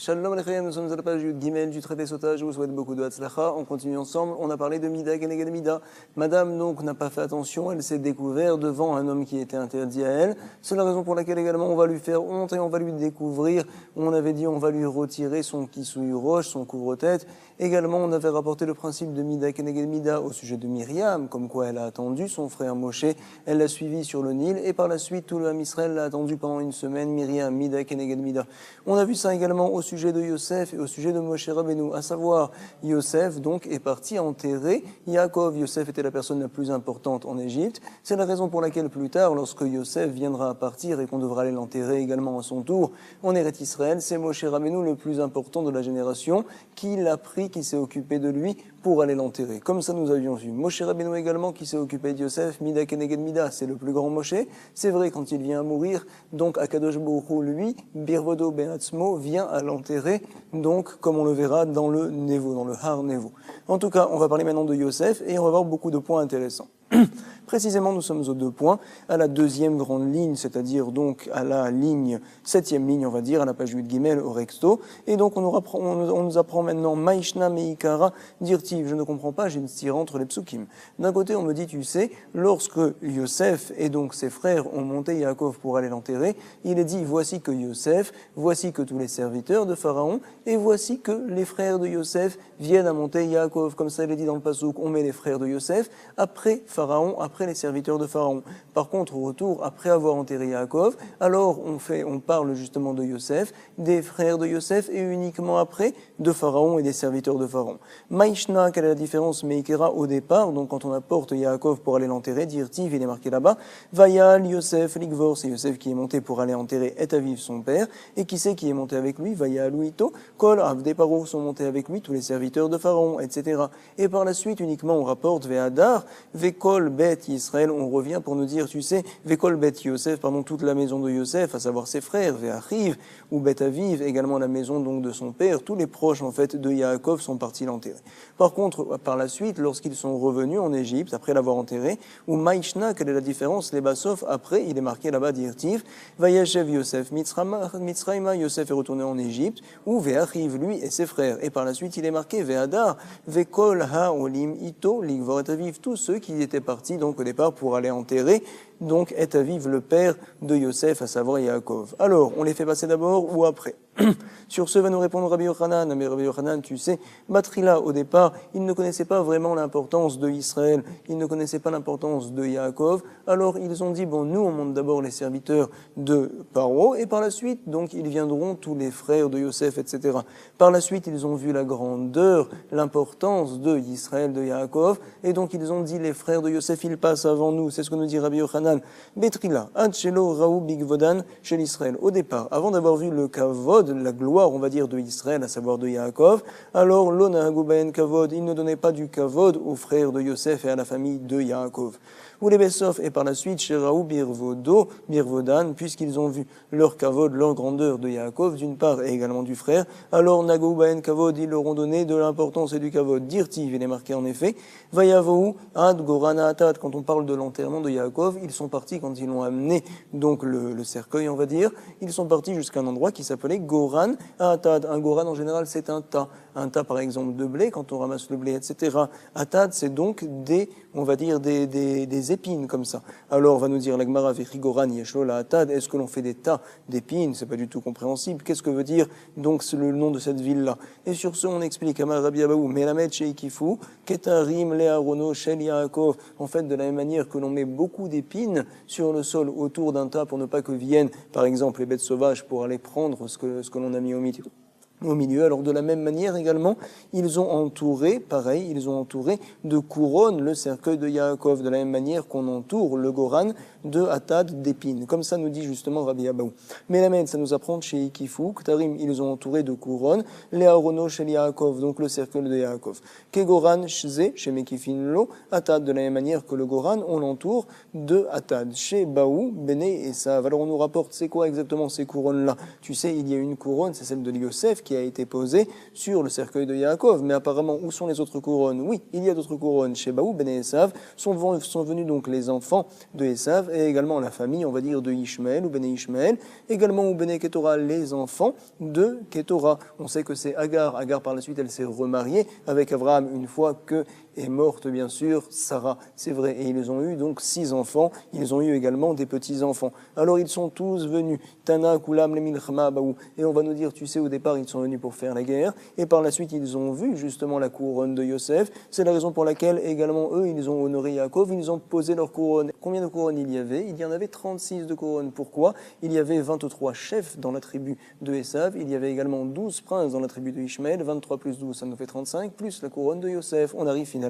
Shalom Aleichem, nous sommes à la page du Gimel du traité Sota, je vous souhaite beaucoup de Hatzlacha. On continue ensemble, on a parlé de Mida Keneged Mida. Madame donc n'a pas fait attention, elle s'est découverte devant un homme qui était interdit à elle. C'est la raison pour laquelle également on va lui faire honte et on va lui découvrir. On avait dit on va lui retirer son kisui roche, son couvre-tête. Également on avait rapporté le principe de Mida Keneged Mida au sujet de Myriam, comme quoi elle a attendu son frère Moshe, elle l'a suivi sur le Nil et par la suite tout le Ham Israël l'a attendu pendant une semaine, Myriam, Mida Keneged Mida. On a vu ça également au sujet de Yosef et au sujet de Moshe Rabbeinu, à savoir Yosef donc est parti enterrer Yaakov. Yosef était la personne la plus importante en Égypte. C'est la raison pour laquelle plus tard, lorsque Yosef viendra à partir et qu'on devra aller l'enterrer également à son tour en Eretz Israël, c'est Moshe Rabbeinu le plus important de la génération qui l'a pris, qui s'est occupé de lui pour aller l'enterrer. Comme ça nous avions vu. Moshe Rabbeinu également qui s'est occupé de Yosef, Mida Keneged Mida, c'est le plus grand Moshe. C'est vrai quand il vient à mourir, donc Akadosh Baruch Hu, lui, Birvodo Be'atzmo, vient à l'enterrer, donc comme on le verra dans le Nevo, dans le Har Nevo. En tout cas, on va parler maintenant de Yosef et on va voir beaucoup de points intéressants. Précisément, nous sommes aux 2 points, à la deuxième grande ligne, c'est-à-dire donc à la ligne, 7e ligne, on va dire, à la page 8 Gimel, au Rexto. Et donc, on nous apprend maintenant Maïshna Meikara, Dirtiv. Je ne comprends pas, j'ai une stire entre les psukim. D'un côté, on me dit, tu sais, lorsque Yosef et donc ses frères ont monté Yaakov pour aller l'enterrer, il est dit, voici que Yosef, voici que tous les serviteurs de Pharaon, et voici que les frères de Yosef viennent à monter Yaakov. Comme ça, il est dit dans le pasouk, on met les frères de Yosef après Pharaon, après les serviteurs de Pharaon. Par contre, au retour, après avoir enterré Yaakov, alors on parle justement de Yosef, des frères de Yosef, et uniquement après de Pharaon et des serviteurs de Pharaon. Maïshna, quelle est la différence Meikera au départ, donc quand on apporte Yaakov pour aller l'enterrer, Dirtiv, il est marqué là-bas, Vayal Yosef Ligvor, c'est Yosef qui est monté pour aller enterrer Et Aviv son père, et qui c'est qui est monté avec lui, Vayal Uito, Kol Avde Paro sont montés avec lui, tous les serviteurs de Pharaon, etc. Et par la suite, uniquement on rapporte Ve'adar, Ve'kol Bet Israël, on revient pour nous dire, tu sais, Vekol Bet Yosef, pardon, toute la maison de Yosef, à savoir ses frères, Ve'achiv, ou Bet Aviv, également la maison donc de son père, tous les proches en fait de Yaakov sont partis l'enterrer. Par contre, par la suite, lorsqu'ils sont revenus en Égypte, après l'avoir enterré, ou Maïshna, quelle est la différence? Les Bassof, après, il est marqué là-bas, Dirtiv, Vayashev Yosef Mitzrayma, Yosef est retourné en Égypte, ou Ve'achiv, lui et ses frères. Et par la suite, il est marqué Ve'adar, Vekol Ha'olim Ito, Ligvor Et Aviv, tous ceux qui étaient partis donc au départ pour aller enterrer donc Et Aviv, le père de Yosef, à savoir Yaakov. Alors, on les fait passer d'abord ou après? Sur ce va nous répondre Rabbi Yochanan. Mais Rabbi Yochanan, tu sais, Matrila, au départ, il ne connaissait pas vraiment l'importance de Israël, il ne connaissait pas l'importance de Yaakov, alors ils ont dit, bon, nous on monte d'abord les serviteurs de Paro, et par la suite, donc, ils viendront tous les frères de Yosef, etc. Par la suite, ils ont vu la grandeur, l'importance de Israël, de Yaakov, et donc ils ont dit, les frères de Yosef, ils passent avant nous, c'est ce que nous dit Rabbi Yochanan. Betrila, Adshelo, Raou, Bigvodan, chez l'Israël. Au départ, avant d'avoir vu le kavod, la gloire, on va dire, de Israël, à savoir de Yaakov, alors l'ona Hagubaen kavod, il ne donnait pas du kavod aux frères de Yosef et à la famille de Yaakov. Ou les Bessof, et par la suite, chez Raou, Birvodan, puisqu'ils ont vu leur kavod, leur grandeur de Yaakov, d'une part, et également du frère, alors Nagobaen kavod, ils leur ont donné de l'importance et du kavod. Dirtiv, il est marqué en effet, Vayavou, Ad, Gorana, Atad, quand on parle de l'enterrement de Yaakov, ils sont partis quand ils l'ont amené, donc le cercueil, on va dire, ils sont partis jusqu'à un endroit qui s'appelait Goran Atad. Un Goran, en général, c'est un tas. Un tas, par exemple, de blé, quand on ramasse le blé, etc. Atad, c'est donc on va dire, des épines, comme ça. Alors, on va nous dire, l'Agmara, Vechigoran, Yeshlola, Atad, est-ce que l'on fait des tas d'épines? C'est pas du tout compréhensible. Qu'est-ce que veut dire, donc, le nom de cette ville-là? Et sur ce, on explique, Amar Rabbi Abaou, Melamed Sheikifu, Ketarim, Learono, Shel Yaakov. En fait, de la même manière que l'on met beaucoup d'épines sur le sol autour d'un tas pour ne pas que viennent, par exemple, les bêtes sauvages pour aller prendre ce que l'on a mis au milieu. Alors de la même manière également, ils ont entouré de couronnes le cercueil de Yaakov, de la même manière qu'on entoure le Goran de Atad d'épines. Comme ça nous dit justement Rabbi Abaou. Mais la Mède, ça nous apprend chez Ikifu, Ktarim, ils ont entouré de couronnes, les Arono chez Yaakov, donc le cercueil de Yaakov. Kegoran Shze, chez Mekifinlo, Atad, de la même manière que le Goran, on l'entoure de Atad. Chez Baou, Bene et Sav. Alors on nous rapporte, c'est quoi exactement ces couronnes-là? Tu sais, il y a une couronne, c'est celle de Yosef, qui a été posée sur le cercueil de Yaakov. Mais apparemment, où sont les autres couronnes? Oui, il y a d'autres couronnes. Chez Baou, Ben et Esav sont venus donc les enfants de Esav et également la famille, on va dire, de Ishmaël ou Ben Ishmaël, également ou Ben Ketora, les enfants de Ketora. On sait que c'est Agar. Agar, par la suite, elle s'est remariée avec Abraham une fois que est morte, bien sûr, Sarah. C'est vrai. Et ils ont eu donc 6 enfants. Ils ont eu également des petits-enfants. Alors, ils sont tous venus. Tana, Kulam, le Milchama, Baou. Et on va nous dire, tu sais, au départ, ils sont venus pour faire la guerre. Et par la suite, ils ont vu justement la couronne de Yosef. C'est la raison pour laquelle également, eux, ils ont honoré Yaakov. Ils ont posé leur couronne. Combien de couronnes il y avait? Il y en avait 36 de couronnes. Pourquoi? Il y avait 23 chefs dans la tribu de Esav. Il y avait également 12 princes dans la tribu de Ishmaël. 23 plus 12, ça nous fait 35, plus la couronne de Yosef. On arrive finalement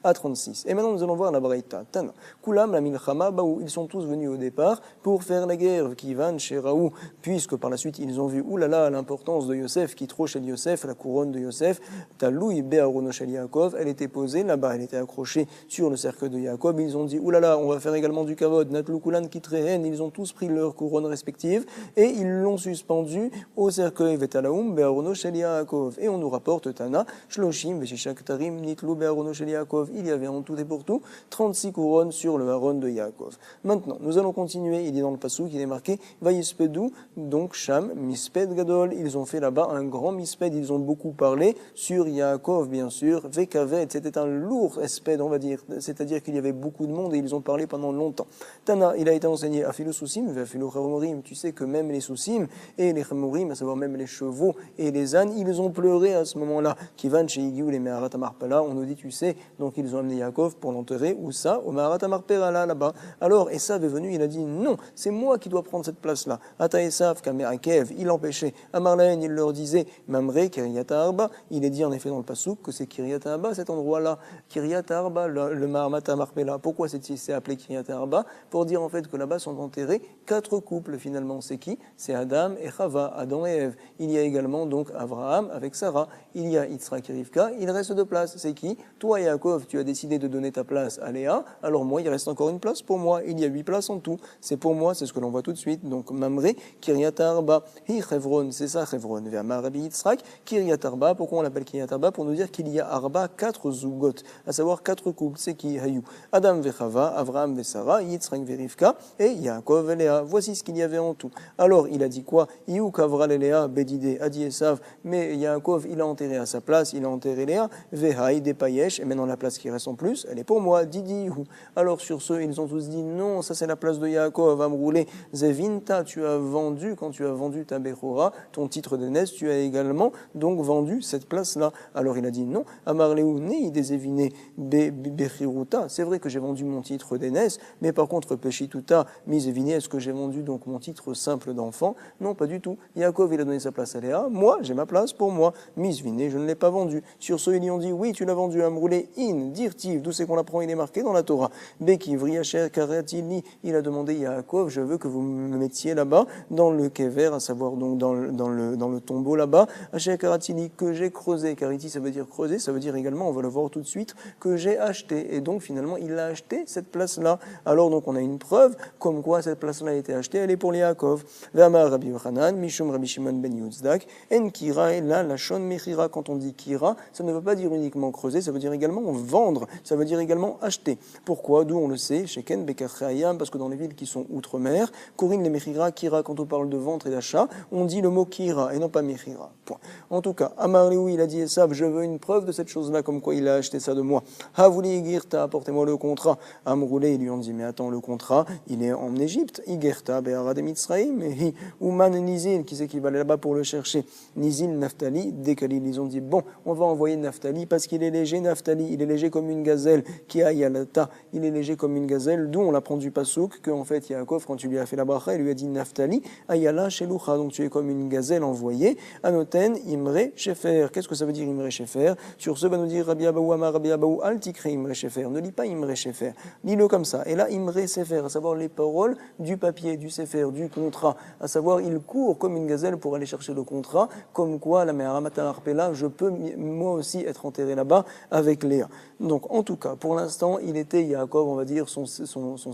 à 36. Et maintenant, nous allons voir la Braïta. Tana. Kulam, la Milchama, Baou. Ils sont tous venus au départ pour faire la guerre. Kivan, chez Raou, puisque par la suite, ils ont vu, oulala, l'importance de Yosef, qui trop chez Yosef, la couronne de Yosef. Taloui, Be'arono shel Yaakov. Elle était posée là-bas, elle était accrochée sur le cercueil de Yaakov. Ils ont dit, oulala, on va faire également du kavod. Natlou Kulan, Kitrehen. Ils ont tous pris leur couronne respective et ils l'ont suspendue au cercueil. Vetalaoum, Be'arono shel Yaakov. Et on nous rapporte Tana, Shloshim, Veshishak Tarim, Nitlou, Be'arono shel Yaakov. Il y avait en tout et pour tout 36 couronnes sur le haron de Yaakov. Maintenant, nous allons continuer. Il est dans le passou qu'il est marqué Vayispedou, donc Sham, Misped Gadol. Ils ont fait là-bas un grand misped. Ils ont beaucoup parlé sur Yaakov, bien sûr. Vekavet, c'était un lourd esped, on va dire. C'est-à-dire qu'il y avait beaucoup de monde et ils ont parlé pendant longtemps. Tana, il a été enseigné à Philo Sousim, à Philo Chamorim. Tu sais que même les Sousim et les Chamorim, à savoir même les chevaux et les ânes, ils ont pleuré à ce moment-là. Kivan chez Igiou, les Meharat Amarpala, on nous dit, tu sais, donc ils ont amené Yaakov pour l'enterrer, où ça? Au Meharat Amarpala, là-bas. Alors Esav est venu, il a dit, non, c'est moi qui dois prendre cette place-là. Ata Esav, Kamerakev, il empêchait. Amarlen, il leur disait, Mamre, Kiryata Arba, il est dit en effet dans le Passouk que c'est Kiryata Arba, cet endroit-là. Kiryata Arba, le Meharat Amarpala. Pourquoi c'est appelé Kiryata Arba? Pour dire en fait que là-bas sont enterrés 4 couples finalement. C'est qui? C'est Adam et Chava, Adam et Ève. Il y a également donc Abraham avec Sarah. Il y a Yitzhak et Rivka. Il reste 2 places. C'est qui? Toi, Yaakov, tu as décidé de donner ta place à Léa. Alors moi, il reste encore une place pour moi. Il y a 8 places en tout. C'est pour moi, c'est ce que l'on voit tout de suite. Donc Mamré, Kiryat Arba, Hi Chevron, c'est ça Chevron. Vers Rabbi Yitzhak, Kiryat Arba. Pourquoi on l'appelle Kiryat Arba? Pour nous dire qu'il y a Arba 4 zougot, à savoir 4 couples. C'est qui? Hayou, Adam Vechava, Avraham Vesara, Yitzhak Verivka et Yaakov et Léa. Voici ce qu'il y avait en tout. Alors il a dit quoi? Iou Kavral et Léa, Bédidé, a dit Esav, mais Yaakov, il a enterré à sa place, il a enterré Léa, Vehaï, Depayesh, et maintenant la place qui reste en plus, elle est pour moi, Didi. Alors sur ce, ils ont tous dit non, ça c'est la place de Yaakov, va me rouler. Zevinta, tu as vendu, quand tu as vendu ta Bechora, ton titre d'aînesse, tu as également donc vendu cette place-là. Alors il a dit non, Amarleu, Nei, Dezeviné, Bechiruta, c'est vrai que j'ai vendu mon titre d'aînesse, mais par contre, Peshituta, Misevine, est-ce que j'ai vendu donc mon titre simple d'enfant? Non, pas du tout. Yaakov, il a donné sa place à Léa. Moi, j'ai ma place pour moi. Misvine, je ne l'ai pas vendu. Sur ce, ils lui ont dit, oui, tu l'as vendu à Mroulé, in, dirtiv, d'où c'est qu'on l'apprend, il est marqué dans la Torah. Beki, Vriacher, Karatili, il a demandé à Yaakov, je veux que vous me mettiez là-bas, dans le kever, à savoir donc dans le tombeau là-bas, Hacher Karatili, que j'ai creusé. Kariti, ça veut dire creuser, ça veut dire également, on va le voir tout de suite, que j'ai acheté. Et donc, finalement, il a acheté cette place-là. Alors, donc, on a une preuve comme quoi cette place-là a été achetée, elle est pour les Yaakov. V'amar Rabbi Yochanan, Mishum Rabbi Shimon ben Yutzdak, En Kira, et là, la Shon Mechira, quand on dit Kira, ça ne veut pas dire uniquement creuser, ça veut dire également vendre, ça veut dire également acheter. Pourquoi? D'où on le sait, Sheken, Bekachayam, parce que dans les villes qui sont outre-mer, Corinne, les Mechira, Kira, quand on parle de vente et d'achat, on dit le mot Kira et non pas Mechira. Point. En tout cas, Amar Léou, il a dit Esav, je veux une preuve de cette chose-là, comme quoi il a acheté ça de moi. Havuli Girta, apportez-moi le contrat. Amroulé, ils lui ont dit, mais attends, le contrat, il est en Égypte. Igerta, Be'ara de Mitzraïm, et Ouman Nizil, qui c'est qui va aller là-bas pour le chercher? Nizil, Naphtali, Décalil. Ils ont dit, bon, on va envoyer Naphtali parce qu'il est léger, Naphtali. Il est léger comme une gazelle, qui aille à l'ata. Il est léger comme une gazelle, d'où on l'apprend du Passouk, qu'en fait, Yaakov, quand tu lui as fait la bracha, il lui a dit, Naphtali, Ayala, Shelucha. Donc tu es comme une gazelle envoyée. Anoten, Imre, Shefer. Qu'est-ce que ça veut dire Imre, Shefer? Sur ce, va nous dire Rabbi Abaou, Amar, Rabbi Abaou, Altikre, Imre, Shefer. Ne lis pas Imre, Shefer. Lis-le comme ça. Et là, Imre Sefer, à savoir les paroles du papier, du Sefer, du contrat. À savoir, il court comme une gazelle pour aller chercher le contrat, comme quoi la mère Arpela, je peux moi aussi être enterré là-bas avec Léa. Donc, en tout cas, pour l'instant, il était Yaakov, on va dire, son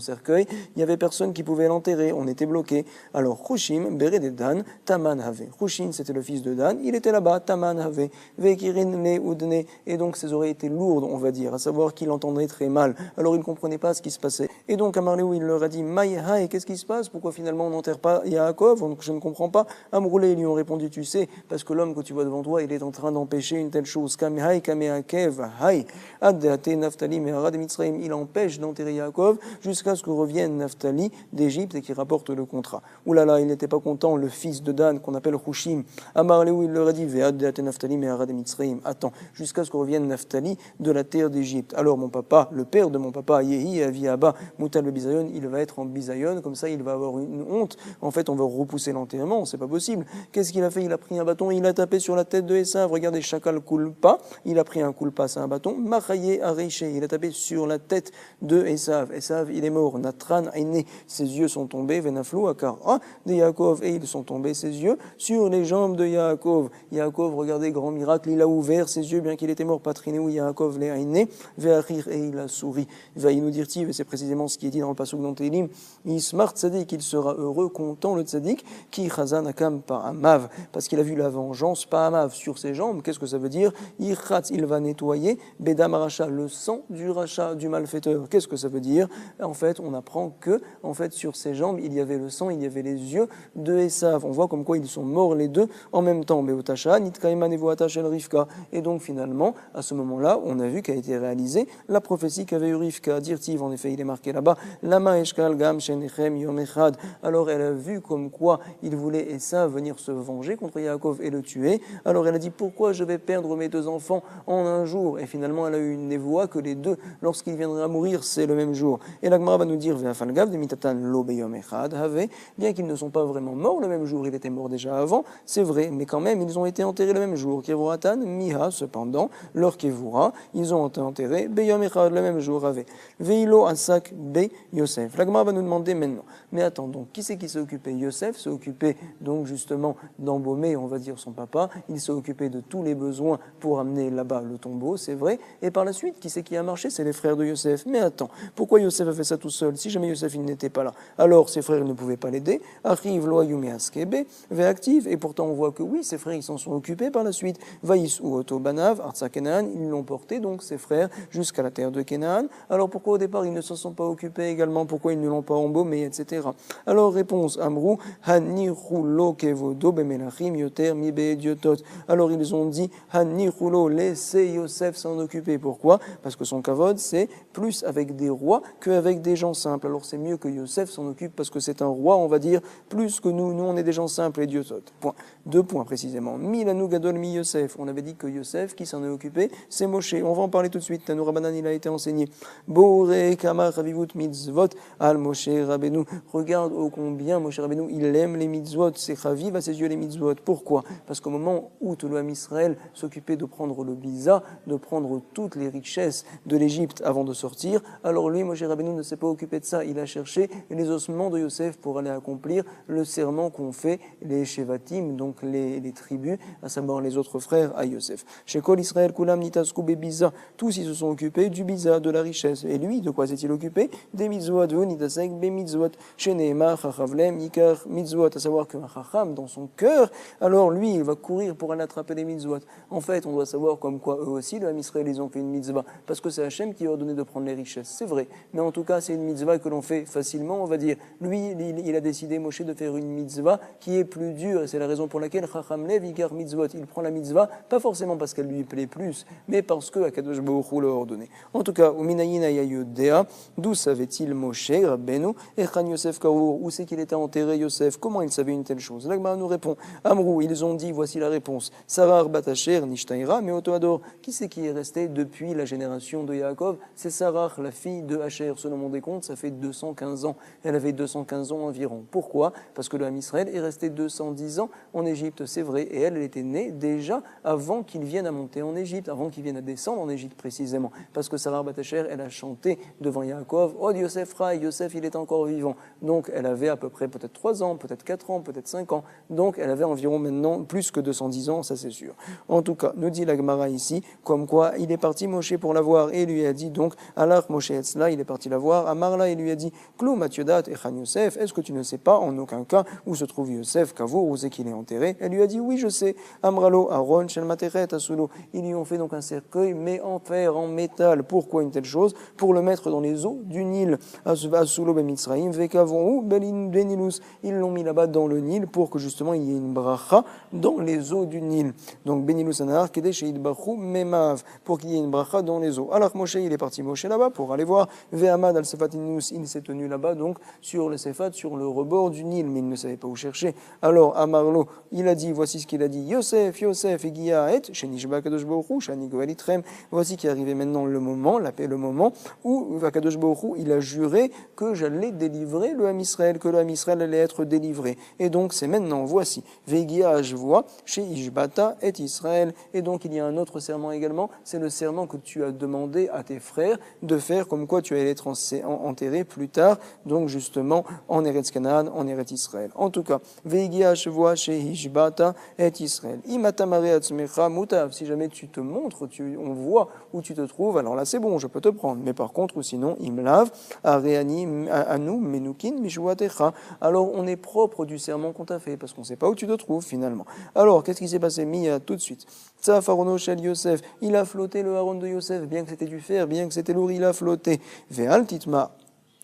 cercueil. Il n'y avait personne qui pouvait l'enterrer. On était bloqué. Alors, Chushim, Bered et Dan, Taman Have. Chushim, c'était le fils de Dan, il était là-bas, Taman Have, Vekirin Le Udne, et donc ses oreilles étaient lourdes, on va dire, à savoir qu'il entendait très mal. Alors il ne comprenait pas ce qui se passait. Et donc Amarléou, il leur a dit, Maïhaï, qu'est-ce qui se passe? Pourquoi finalement on n'enterre pas Yaakov? Donc je ne comprends pas. Amroulé, ils lui ont répondu, tu sais, parce que l'homme que tu vois devant toi, il est en train d'empêcher une telle chose. Kamehai, Kamehakev, Haï, Addeate, Naphtali, Meharad, Mitzraim, il empêche d'enterrer Yaakov jusqu'à ce que revienne Naphtali d'Égypte et qu'il rapporte le contrat. Ouh là là, il n'était pas content, le fils de Dan, qu'on appelle Hushim. Amarléou, il leur a dit, Ve'addeate, Naphtali, Meharad, Mitzraim, attends, jusqu'à ce que revienne Naphtali de la terre d'Égypte. Alors mon papa, le père de mon papa, Yehi, Avi Abba, Moutal le Bisayon, il va être en Bisayon, comme ça il va avoir une honte. En fait, on va repousser l'enterrement, c'est pas possible. Qu'est-ce qu'il a fait? Il a pris un bâton, il a tapé sur la tête de Esav. Regardez, Chakal Kulpa, il a pris un Kulpa, c'est un bâton. Machaye Areiche, il a tapé sur la tête de Esav. Esav, il est mort. Natran Aine, ses yeux sont tombés. Venaflou Akara de Yaakov, et ils sont tombés, ses yeux, sur les jambes de Yaakov. Yaakov, regardez, grand miracle, il a ouvert ses yeux, bien qu'il était mort. Patrinéou Yaakov le Aine, Veachir, et il a souri. Va nous dire et c'est précisément ce qui est dit dans le pasuk dans Télim, Ismar Tzadik, il sera heureux, content le Tzadik, qui Chazan Akam par Amav, parce qu'il a vu la vengeance par Amav sur ses jambes. Qu'est-ce que ça veut dire? Irchatz, il va nettoyer, Bedam Racha, le sang du rachat, du malfaiteur. Qu'est-ce que ça veut dire? En fait, on apprend que, en fait, sur ses jambes, il y avait le sang, il y avait les yeux de Esav. On voit comme quoi ils sont morts les deux en même temps. Beotasha, Nitkaiman et Voatash el Rivka. Et donc, finalement, à ce moment-là, on a vu qu'a été réalisée la prophétie qu'avait eu Rivka. Dirtiv, en effet, il est marqué là-bas, Lama Eshkal Gam Shenechem Yom Echad. Alors, elle a vu comme quoi il voulait Esav venir se venger contre Yaakov et le tuer. Alors, elle a dit, pourquoi je vais perdre mes deux enfants en un jour? Et finalement, elle a eu une névoie que les deux, lorsqu'ils viendraient à mourir, c'est le même jour. Et la Gemara va nous dire, Ve'afalgav de mitatan lo beyom echad have, bien qu'ils ne sont pas vraiment morts le même jour, il était mort déjà avant, c'est vrai, mais quand même, ils ont été enterrés le même jour. Kevoratan, miha, cependant, leur kevura, ils ont été enterrés beyom echad le même jour have. Veilo asak be Yosef. La Gemara va nous demander maintenant, mais attends, donc, qui c'est qui s'est occupé? Yosef s'est occupé, donc, justement, d'embaumer, on va dire, son papa, il s'est occupé de tous les besoins pour amener là-bas le tombeau, c'est vrai, et par la suite, qui c'est qui a marché? C'est les frères de Yosef. Mais attends, pourquoi Yosef a fait ça tout seul? Si jamais Yosef il n'était pas là, alors ses frères ne pouvaient pas l'aider. Arrive loyume askebe, ve'active, et pourtant on voit que oui, ses frères ils s'en sont occupés par la suite. Vaïs ou Otobanav, Artsa Kenaan, ils l'ont porté, donc ses frères, jusqu'à la terre de Kenaan. Alors pourquoi au départ ils ne s'en sont pas occupés également? Pourquoi ils ne l'ont pas embaumé, etc. Alors réponse, Amrou, Hanirulo kevodo bemelachim yoter mi beediotot. Alors ils ont dit, Hanirulo, laissez Yosef s'en occuper. Pourquoi? Parce que son kavod, c'est plus avec des rois qu'avec des gens simples. Alors c'est mieux que Yosef s'en occupe parce que c'est un roi, on va dire, plus que nous. Nous, on est des gens simples et Dieu saute. Point. 2 points précisément. Milanu gadol mi Yosef. On avait dit que Yosef, qui s'en est occupé, c'est Moshe. On va en parler tout de suite. Tanoura Banan, il a été enseigné. Boré kamar ravivut mitzvot al Moshe Rabbeinu. Regarde ô combien Moshe Rabbeinu, il aime les mitzvot. C'est raviv à ses yeux les mitzvot. Pourquoi? Parce qu'au moment où tout le Israël s'occupait de prendre le biza, de prendre toutes les richesses de l'Égypte avant de sortir, alors lui, Moshe Rabbeinu, ne s'est pas occupé de ça. Il a cherché les ossements de Yosef pour aller accomplir le serment qu'ont fait les Shevatim, donc les tribus, à savoir les autres frères à Yosef. Chez Kol Israël Kulam Nitasku Bebiza, tous ils se sont occupés du biza, de la richesse. Et lui, de quoi s'est-il occupé? Des mitzvot, Nitasek Be mitzvot, chez Nehemar Chachavlem Ikar mitzvot, à savoir qu'un Chacham, dans son cœur, alors lui, il va courir pour aller attraper les mitzvot. En fait, on doit savoir comme quoi eux aussi, le Ham Israël, ils ont fait une mitzvah, parce que c'est Hachem qui a ordonné de prendre les richesses. C'est vrai, mais en tout cas, c'est une mitzvah que l'on fait facilement, on va dire. Lui, il a décidé, Moshe, de faire une mitzvah qui est plus dure, et c'est la raison pour laquelle Chacham Lev Ikar mitzvot, il prend la mitzvah, pas forcément parce qu'elle lui plaît plus, mais parce que Akadosh Baruch Hu l'a ordonné. En tout cas, Uminayin Ayayodea, d'où savait-il Moshe, Rabbeinu, et Chan Yosef Karour, où c'est qu'il était enterré Yosef? Comment il savait une telle chose? L'Agmara nous répond, Amrou, ils ont dit, voici la réponse, Sarar Batacher, Nishtaira, mais Otoador, qui c'est qui est resté depuis la génération de Yaakov? C'est Sarah, la fille de Hacher. Selon mon décompte, ça fait 215 ans. Elle avait 215 ans environ. Pourquoi? Parce que le Ham Israël est resté 210 ans en Égypte, c'est vrai. Et elle était née déjà avant qu'il vienne à monter en Égypte, avant qu'il vienne à descendre en Égypte précisément. Parce que Sarah Batacher, elle a chanté devant Yaakov, oh Yosef Rai, Yosef il est encore vivant. Donc elle avait à peu près peut-être 3 ans, peut-être 4 ans, peut-être 5 ans. Donc elle avait environ maintenant plus que 210 ans, ça c'est sûr. En tout cas, nous dit la Gemara ici, comme quoi il est parti Moshe pour la voir et lui a dit donc, Alach Moshe Etzla, il est parti la voir, Amarla, il lui a dit, Klou Matiodat et Chan Yosef, est-ce que tu ne sais pas en aucun cas où se trouve Yosef, Kavour, où c'est qu'il est enterré? Elle lui a dit, oui, je sais. Amralo, Aaron, Shel Materet, Asulo. Ils lui ont fait donc un cercueil, mais en fer, en métal. Pourquoi une telle chose? Pour le mettre dans les eaux du Nil. Asulo ben Mitzraïm, Vekavon, Benilus. Ils l'ont mis là-bas dans le Nil pour que justement il y ait une bracha dans les eaux du Nil. Donc Benilus Anar, Kedesh Idbachu Memav, pour qu'il y ait une bracha dans les eaux. Alors Moshe, il est parti Moshe là-bas pour aller voir. Ve'amad al-Sefatinus, il s'est tenu là-bas, donc sur le Sefat, sur le rebord du Nil, mais il ne savait pas où chercher. Alors Amarlo, il a dit, voici ce qu'il a dit, Yosef, Egia et, Shenishba Kadosh Baruch Shani Goel Itrem. Voici qui est arrivé maintenant le moment, le moment où Kadosh Baruch Hu, il a juré que j'allais délivrer le Ham Israël, que le Ham Israël allait être délivré. Et donc c'est maintenant, voici, Vegia, je vois, chez Ishbata et Israël. Et donc il y a un autre serment également, c'est le serment que tu as demandé à tes frères de faire, comme quoi tu allais être enterré plus tard, donc justement en Eretz Canaan, en Eretz Israël. En tout cas, Vegia, je vois, chez Ishbata et Israël. Imatamare atzmecha mutav, si jamais tu te montres, on voit où tu te trouves, alors là c'est bon, je peux te prendre. Mais par contre, ou sinon, imlav, areani, anu, menukin, mishuatecha. Alors on est propre du serment qu'on t'a fait, parce qu'on ne sait pas où tu te trouves finalement. Alors, qu'est-ce qui s'est passé, Mia, tout de suite? Tsafarono shel Yosef, il a flotté le haron de Yosef, bien que c'était du fer, bien que c'était lourd, il a flotté. Ve'al titma.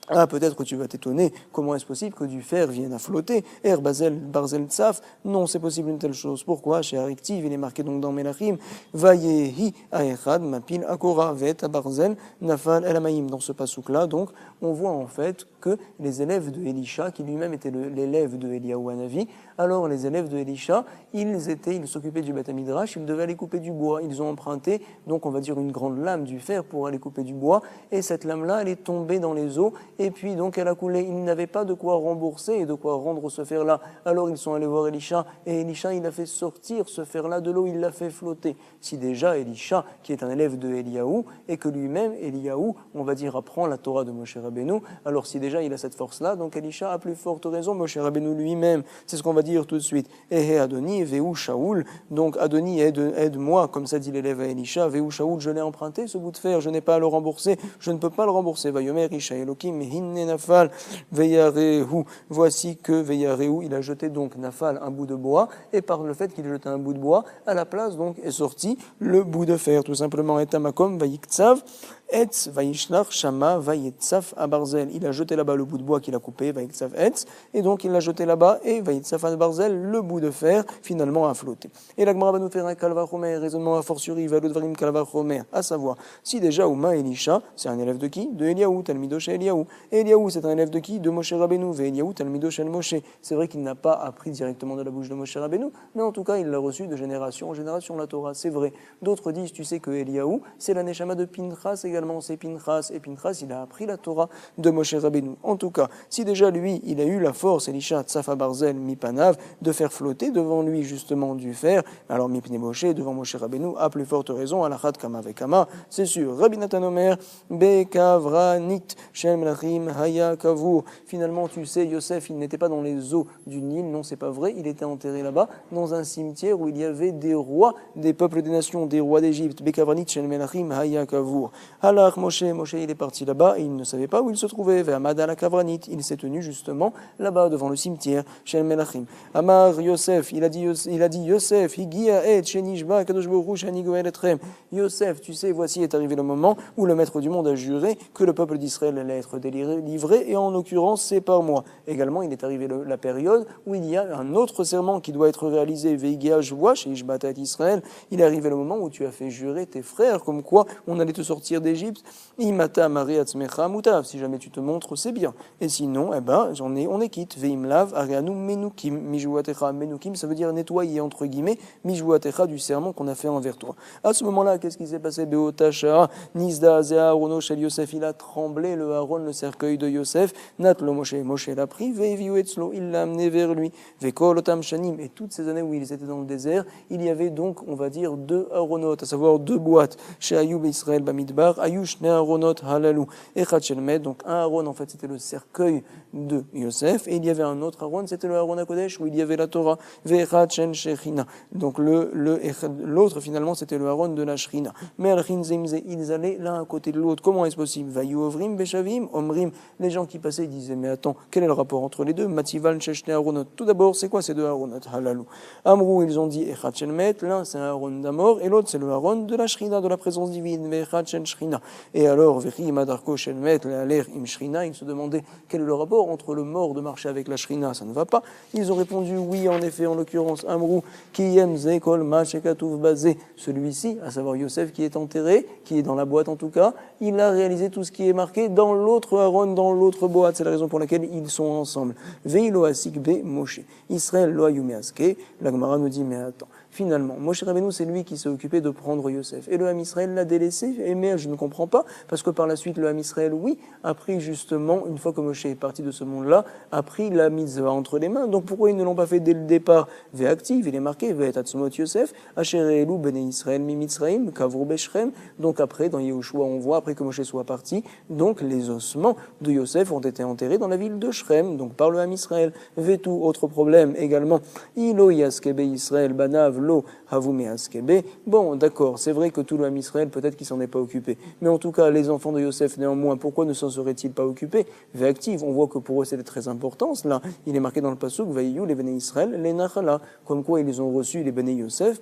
Ah, peut-être que tu vas t'étonner, comment est-ce possible que du fer vienne à flotter? Barzel Tsaf, non, c'est possible une telle chose. Pourquoi? Chez Ariktiv, il est marqué donc dans Melachim, Vayehi Aechad Mapil Akora Vet Barzel Nafal El Amaim. Dans ce pasouk-là, donc, on voit en fait que les élèves de Elisha, qui lui-même était l'élève de Eliyahu Hanavi, alors les élèves de Elisha, ils s'occupaient du Beth Midrash, ils devaient aller couper du bois. Ils ont emprunté, donc on va dire une grande lame du fer pour aller couper du bois, et cette lame-là, elle est tombée dans les eaux, et puis donc elle a coulé. Ils n'avaient pas de quoi rembourser et de quoi rendre ce fer-là. Alors ils sont allés voir Elisha, et Elisha, il a fait sortir ce fer-là de l'eau, il l'a fait flotter. Si déjà Elisha, qui est un élève de Eliyahu, et que lui-même, Eliyahu, on va dire, apprend la Torah de Moshe Rabbeinu, alors si déjà il a cette force-là, donc Elisha a plus forte raison, Moshe Rabbeinu lui-même, c'est ce qu'on va dire tout de suite. Ehe Adoni, Veu Shaoul, donc Adoni, aide-moi, comme ça dit l'élève à Elisha, Veu Shaoul, je l'ai emprunté, ce bout de fer, je n'ai pas à le rembourser, je ne peux pas le rembourser. Vayomer Isha Elokim, Hinne Nafal, Veyarehu, voici que Veyarehu, il a jeté donc Nafal, un bout de bois, et par le fait qu'il a jeté un bout de bois, à la place donc est sorti le bout de fer, tout simplement, et Tamakom, Vayiktsav, Etz, Vayishlach, Shama, Vayetzaf, Abarzel. Il a jeté là-bas le bout de bois qu'il a coupé, Vayetzaf, Etz, et donc il l'a jeté là-bas, et Vayetzaf, Abarzel, le bout de fer, finalement a flotté. Et la Gemara va nous faire un kalvachomer, raisonnement a fortiori, Valodvarim kalvachomer, à savoir, si déjà Ouma Elisha, c'est un élève de qui? De Eliyahu, Talmido chez Eliyahu. Et Eliyahu, c'est un élève de qui? De Moshe Rabbeinu, Eliyahu, Talmido chez Moshe. C'est vrai qu'il n'a pas appris directement de la bouche de Moshe Rabbeinu, mais en tout cas, il l'a reçu de génération en génération, la Torah, c'est vrai. D'autres disent, tu sais que Eliyahu, c'est la Neshama de Pinchas également, c'est Pinchas, et Pinchas, il a appris la Torah de Moshe Rabbeinu. En tout cas, si déjà lui, il a eu la force, Elisha, Tsafa Barzel, Mipanav, de faire flotter devant lui justement du fer, alors Mipne Moshe, devant Moshe Rabbeinu, a plus forte raison, Alachat Kama Vekama, c'est sûr. Rabbi Nathan Omer, Bekavranit, Shem Lachim, Haya Kavur. Finalement, tu sais, Yosef, il n'était pas dans les eaux du Nil, non, c'est pas vrai, il était enterré là-bas, dans un cimetière où il y avait des rois, des peuples des nations, des rois d'Égypte, Bekavranit, Shem Lachim, Haya Kavur. Alors Moshe, il est parti là-bas et il ne savait pas où il se trouvait. Vers Madala Kavranit, il s'est tenu justement là-bas devant le cimetière, chez Melachim. Amar Yosef, il a dit Yosef, Higia et Shenishba Kadosh Baruch Shani Goel Etrem. Yosef, tu sais, voici est arrivé le moment où le maître du monde a juré que le peuple d'Israël allait être délivré, et en l'occurrence, c'est par moi. Également, il est arrivé la période où il y a un autre serment qui doit être réalisé. Veigia Jvoa chez Ishbata Israël. Il est arrivé le moment où tu as fait jurer tes frères, comme quoi on allait te sortir d'Égypte. Imata Mariatzmecha Mutav, si jamais tu te montres, c'est bien. Et sinon, on est quitte. Veimlav Arianu Menukim, Mijuatecha. Menukim, ça veut dire nettoyer, entre guillemets, Mijuatecha, du serment qu'on a fait envers toi. À ce moment-là, qu'est-ce qui s'est passé? Beotacha, Nizda, Zeharono, Shel Yosef, il a tremblé, le Aaron, le cercueil de Yosef, Natlo Moshe, Moshe l'a pris, Veiviu Etzlo, il l'a amené vers lui, Vekol Otam Shanim, et toutes ces années où ils étaient dans le désert, il y avait donc, on va dire, 2 Aaronot, à savoir 2 boîtes, chez Ayoub Israël Bamidbar, Ayush ne Aaronot Halalu Echad Shelmet. Donc un Aaron, en fait, c'était le cercueil de Yosef, et il y avait un autre Aaron, c'était le Aaron HaKodesh, où il y avait la Torah. Ve'echad Shen Shechina. Donc l'autre, finalement, c'était le Aaron de la Shrina. Mais Al-Chin Zemze, ils allaient l'un à côté de l'autre. Comment est-ce possible? Vayu Ovrim Beshavim Omrim. Les gens qui passaient, ils disaient, mais attends, quel est le rapport entre les deux? Matival Sheshne Aaronot. Tout d'abord, c'est quoi ces deux Aaronot Halalu? Amrou, ils ont dit Echad Shelmet, l'un c'est un Aaron d'Amor, et l'autre c'est le Aaron de la Shrina, de la présence divine. Ve'echad Shen Shrina. Et alors, Vechi Madarko Shelmet, l'air im Shrina, ils se demandaient quel est le rapport entre le mort de marcher avec la Shrina, ça ne va pas. Ils ont répondu oui, en effet, en l'occurrence, Amrou, Kiyem Zekol Machekatouf Bazé, celui-ci, à savoir Yosef qui est enterré, qui est dans la boîte en tout cas, il a réalisé tout ce qui est marqué dans l'autre Aaron, dans l'autre boîte, c'est la raison pour laquelle ils sont ensemble. Veilo Asik Be Moshe. Israël lo Ayumeaske, la Gemara nous dit, mais attends. Finalement, Moshe Rabbeinu, c'est lui qui s'est occupé de prendre Yosef. Et le Ham Israël l'a délaissé. Et mais je ne comprends pas, parce que par la suite, le Ham Israël, oui, a pris justement, une fois que Moshe est parti de ce monde-là, a pris la mitzvah entre les mains. Donc pourquoi ils ne l'ont pas fait dès le départ? Ve'activ, il est marqué, Ve'etatzmot Yosef, Asher Elu Bene Israël Mimitzraim, Kavru Beshrem. Donc après, dans Yehoshua, on voit, après que Moshe soit parti, donc les ossements de Yosef ont été enterrés dans la ville de Shrem, donc par le Ham Israël. Vetu, autre problème également, Ilo Yaskebe Israël Banav Lo Havumé Askebe. Bon, d'accord, c'est vrai que tout le Ham Israël, peut-être qu'il s'en est pas occupé. Mais en tout cas, les enfants de Yosef, néanmoins, pourquoi ne s'en seraient-ils pas occupés? Ve'activ, on voit que pour eux c'était très important. Là, il est marqué dans le pasuk, Vaïyu, les Béné Israël, les Nachala. Comme quoi ils ont reçu les Béné Yosef,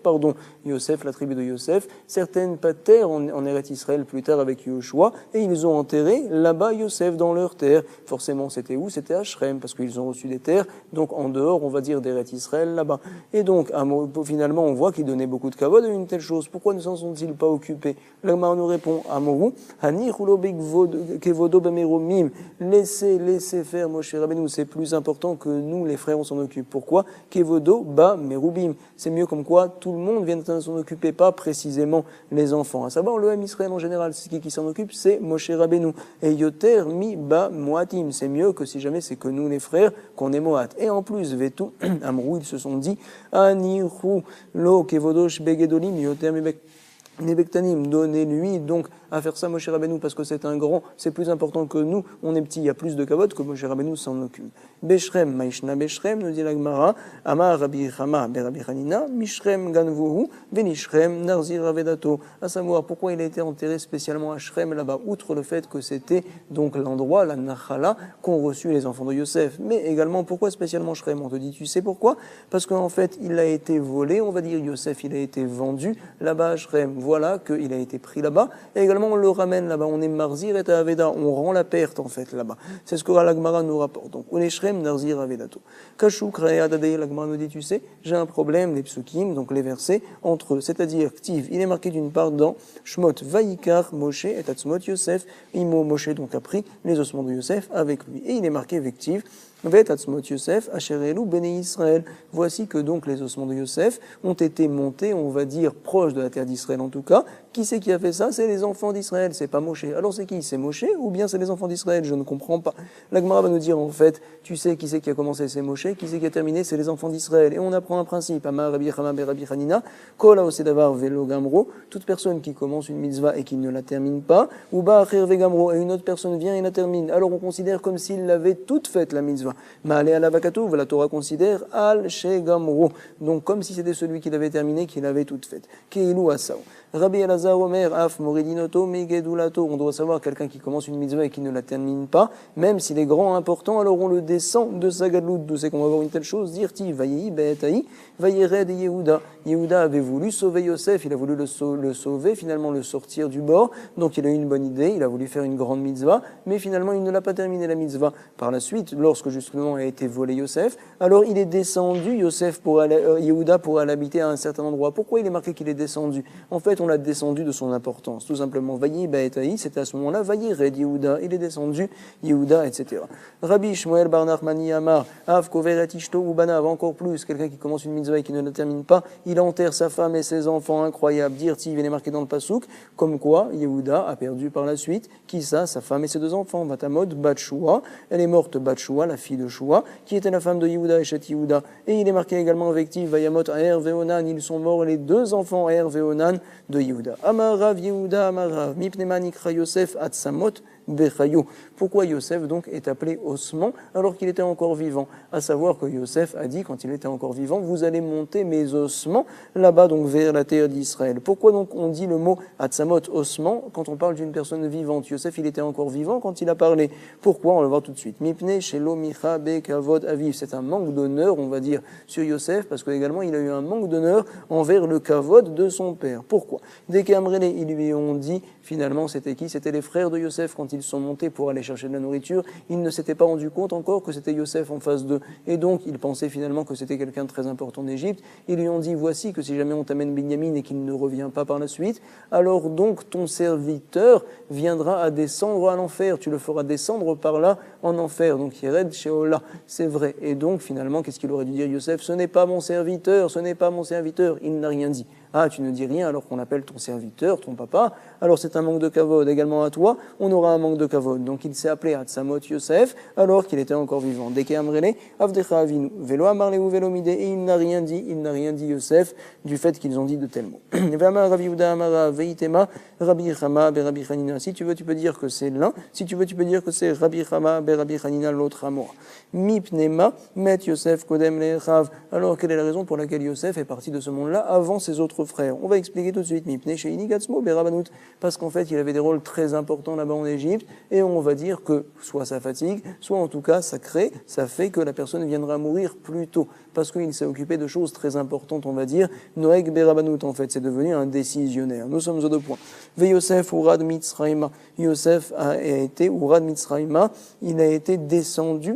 Yosef, la tribu de Yosef, certaines terres en Eretz Israël plus tard avec Yehoshua, et ils ont enterré là-bas Yosef dans leur terre. Forcément, c'était où? C'était à Shrem, parce qu'ils ont reçu des terres, donc en dehors, on va dire, d'Eretz Israël là-bas. Et donc, finalement, on voit qu'ils donnaient beaucoup de kavod à une telle chose. Pourquoi ne s'en sont-ils pas occupés? L'Agmara nous répond, Amorou, Hani Kevodo Bemeromim, laissez faire Moshe Rabbeinu, c'est plus important que nous, les frères, on s'en occupe. Pourquoi? Kevodo Ba Merubim. C'est mieux comme quoi tout le monde vient de s'en occuper, pas précisément les enfants. À savoir, le Ham Israël en général, c'est qui s'en occupe? C'est Moshe Rabbeinu. Et Yoter Mi Ba Moatim. C'est mieux que si jamais c'est que nous, les frères, qu'on est Moat. Et en plus, Vetu, Amrou, ils se sont dit, Aniru Lo Kevodosh Begedolim Yoter Mi Nebektanim, donnez-lui donc à faire ça Moshe Rabbeinu parce que c'est un grand, c'est plus important que nous, on est petit, il y a plus de kavod que Moshe Rabbeinu s'en occupe. Beshrem, Maishna Beshrem, nous dit la Gemara, Amar Rabbi Chama, Rabbi Hanina, Mishrem Ganvuhu, Benishrem, Narzir Avedato. À savoir pourquoi il a été enterré spécialement à Shrem là-bas, outre le fait que c'était donc l'endroit, la Nachala, qu'ont reçu les enfants de Yosef. Mais également, pourquoi spécialement Shrem? On te dit, tu sais pourquoi? Parce qu'en fait, il a été volé, on va dire Yosef, il a été vendu là-bas à Shrem. Voilà qu'il a été pris là-bas. Et également, on le ramène là-bas. On est Marzir et Aveda. On rend la perte, en fait, là-bas. C'est ce que la Gemara nous rapporte. Donc, on est Shrem, Narzir, Avedato. Kashou, Krea, Dadei, la Gemara nous dit, tu sais, j'ai un problème, les psukim, donc les versets, entre eux. C'est-à-dire, Ktiv, il est marqué d'une part dans Shmot, Vaikar, Moshe, et Tatzmot, Yosef. Imo, Moshe, donc, a pris les ossements de Yosef avec lui. Et il est marqué avec Ktiv, Vetatzmot Yosef, Asherelu, Béné Israël. Voici que donc les ossements de Yosef ont été montés, on va dire, proches de la terre d'Israël en tout cas. Qui c'est qui a fait ça? C'est les enfants d'Israël, c'est pas Moshe. Alors c'est qui? C'est Moshe ou bien c'est les enfants d'Israël? Je ne comprends pas. La Gemara va nous dire en fait, tu sais qui c'est qui a commencé? C'est Moshe. Qui c'est qui a terminé? C'est les enfants d'Israël. Et on apprend un principe. Amar Rabbi Chama Rabbi Hanina, Kola Osedavar Velo Gamro. Toute personne qui commence une mitzvah et qui ne la termine pas, ou Ba Acher Vegamro, et une autre personne vient et la termine. Alors on considère comme s'il l'avait toute faite la mitzvah. Ma'ale Alavakatouv, la Torah considère Al Shegamro. Donc comme si c'était celui qui l'avait terminé, qui l'avait toute faite. Keilu Asao. Rabbi Elazar Omer, Af Moridinoto, Megedulato. On doit savoir quelqu'un qui commence une mitzvah et qui ne la termine pas, même s'il est grand, important, alors on le descend de sa gadloute. D'où c'est qu'on va voir une telle chose? Dirti, Vayehi, Be'etahi, Vayered et Yehuda. Yehuda avait voulu sauver Yosef, il a voulu le sauver, finalement le sortir du bord. Donc il a eu une bonne idée, il a voulu faire une grande mitzvah, mais finalement il ne l'a pas terminé la mitzvah. Par la suite, lorsque justement a été volé Yosef, alors il est descendu, Yehuda pour aller habiter à un certain endroit. Pourquoi il est marqué qu'il est descendu? En fait, on l'a descendu de son importance. Tout simplement, Vayi Baetaï, c'était à ce moment-là, Vayi Red Yehuda, il est descendu, Yehuda, etc. Rabbi Shmuel Bar Nachmani Amar, Av Koveret Ishto Ubanav, encore plus, quelqu'un qui commence une mitzvah et qui ne la termine pas, il enterre sa femme et ses enfants, incroyable. Dirti, il est marqué dans le Passouk, comme quoi Yehuda a perdu par la suite, qui ça? Sa femme et ses deux enfants. Vatamod Batshua, elle est morte Batshua, la fille de Shua, qui était la femme de Yehuda et Chet Yehuda. Et il est marqué également avec Tiv, Vayamot Aher Veonan, ils sont morts les deux enfants Aher Veonan de Yehuda. Amar Rav Yehuda, Amar Rav, Mipnema Nikra Yosef Atsamot Bechayo. Pourquoi Yosef donc est appelé ossement alors qu'il était encore vivant? À savoir que Yosef a dit quand il était encore vivant, vous allez monter mes ossements là-bas donc vers la terre d'Israël. Pourquoi donc on dit le mot Atsamot, ossement, quand on parle d'une personne vivante? Yosef il était encore vivant quand il a parlé. Pourquoi? On va le voir tout de suite. Mipne Shelo Micha Bekavod Aviv. C'est un manque d'honneur, on va dire, sur Yosef parce qu'également il a eu un manque d'honneur envers le Kavod de son père. Pourquoi? Dès qu'Amrele, ils lui ont dit, finalement c'était qui? C'était les frères de Yosef quand ils sont montés pour aller chercher de la nourriture. Ils ne s'étaient pas rendus compte encore que c'était Yosef en face d'eux. Et donc, ils pensaient finalement que c'était quelqu'un de très important en Égypte. Ils lui ont dit, voici que si jamais on t'amène Binyamin et qu'il ne revient pas par la suite, alors donc ton serviteur viendra à descendre à l'enfer. Tu le feras descendre par là en enfer. Donc, Yered Sheola, c'est vrai. Et donc, finalement, qu'est-ce qu'il aurait dû dire Yosef? Ce n'est pas mon serviteur, ce n'est pas mon serviteur. Il n'a rien dit. Ah, tu ne dis rien alors qu'on appelle ton serviteur, ton papa. Alors c'est un manque de kavod. Également à toi, on aura un manque de kavod. Donc il s'est appelé Atsamot Yosef alors qu'il était encore vivant. Dès qu'Amrele, Avdecha Avinu, Velo Amarleu Velo Mide, et il n'a rien dit Yosef du fait qu'ils ont dit de tels mots. Ve'amar Rav Yehuda Amara Veitema Rabbi Chama Rabbi Chanina. Si tu veux, tu peux dire que c'est l'un. Si tu veux, tu peux dire que c'est Rabbi Chama Rabbi Chanina l'autre Amora. Mipnema Met Yosef Kodem Lechav. Alors quelle est la raison pour laquelle Yosef est parti de ce monde-là avant ses autres frères? On va expliquer tout de suite. Mipne Sheini Gatzmo Berabanut. Parce qu'en fait, il avait des rôles très importants là-bas en Égypte, et on va dire que soit ça fatigue, soit en tout cas ça fait que la personne viendra mourir plus tôt, parce qu'il s'est occupé de choses très importantes, on va dire. Noeg Berabanut, en fait, c'est devenu un décisionnaire. Nous sommes aux deux points. Ve Yosef Urad Mitzraïma. Yosef a été Urad Mitzraïma, il a été descendu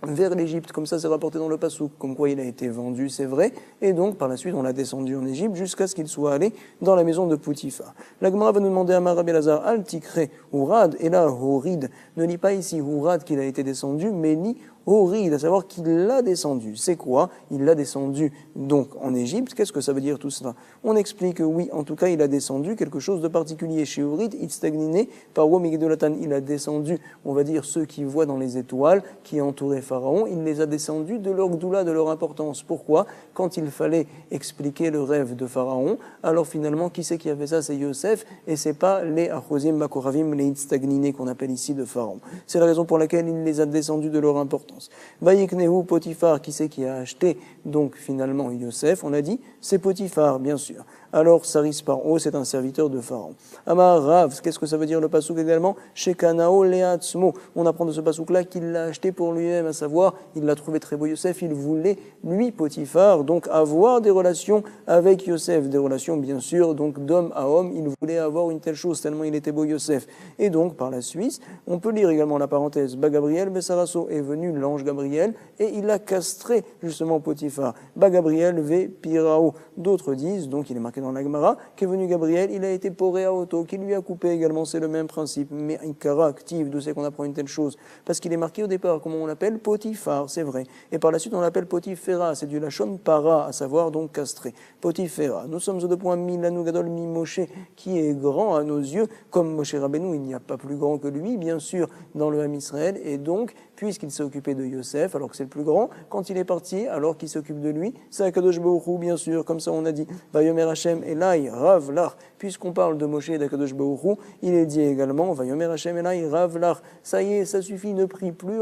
vers l'Égypte, comme ça c'est rapporté dans le Passouk, comme quoi il a été vendu, c'est vrai, et donc par la suite on l'a descendu en Égypte jusqu'à ce qu'il soit allé dans la maison de Poutifar. La Gemara va nous demander à Rabbi Elazar, Al Tikre, Urad, et là Horid, ne lit pas ici Urad qu'il a été descendu, mais lit Horid, à savoir qu'il l'a descendu. C'est quoi? Il l'a descendu donc en Égypte. Qu'est-ce que ça veut dire tout cela? On explique que oui, en tout cas, il a descendu quelque chose de particulier. Chez Horid, Itztagniné, par Womigdolatan, il a descendu, on va dire, ceux qui voient dans les étoiles, qui entouraient Pharaon, il les a descendus de leur gdoula, de leur importance. Pourquoi? Quand il fallait expliquer le rêve de Pharaon, alors finalement, qui c'est qui a fait ça? C'est Yosef, et c'est pas les Achozim Makoravim, les Itztagniné qu'on appelle ici de Pharaon. C'est la raison pour laquelle il les a descendus de leur importance. Vayiknehu Potiphar, qui c'est qui a acheté donc finalement Yosef? On a dit, c'est Potiphar, bien sûr. Alors Saris Paro, c'est un serviteur de Pharaon. Amar Rav, qu'est-ce que ça veut dire le pasouk également? Shekanao Leatzmo. On apprend de ce pasouk-là qu'il l'a acheté pour lui-même, à savoir, il l'a trouvé très beau Yosef, il voulait, lui, Potiphar, donc avoir des relations avec Yosef, des relations bien sûr, donc d'homme à homme, il voulait avoir une telle chose, tellement il était beau Yosef. Et donc, par la suite, on peut lire également la parenthèse, Bagabriel Bessarasso est venu l'ange Gabriel, et il a castré justement Potiphar. Bagabriel ve Pirao. D'autres disent, donc il est marqué dans la Gemara, qu'est venu Gabriel, il a été poré à auto, qui lui a coupé également, c'est le même principe. Mais un kara actif, d'où c'est qu'on apprend une telle chose? Parce qu'il est marqué au départ, comment on l'appelle? Potiphar, c'est vrai. Et par la suite, on l'appelle Potifera, c'est du lachon para, à savoir donc castré. Potifera. Nous sommes au deux points, Milanu Gadol Mi Moshe, qui est grand à nos yeux, comme Moshe Rabbeinu, il n'y a pas plus grand que lui, bien sûr, dans le Ham Israël, et donc, puisqu'il s'est occupé de Yosef, alors que c'est le plus grand, quand il est parti, alors qu'il s'occupe de lui, c'est Akadosh Baruch Hu, bien sûr, comme ça on a dit, Vayomer Hashem Elai Rav Lach, puisqu'on parle de Moshe et d'Akadosh Baruch Hu, il est dit également, Vayomer Hashem Elai Rav Lach, ça y est, ça suffit, ne prie plus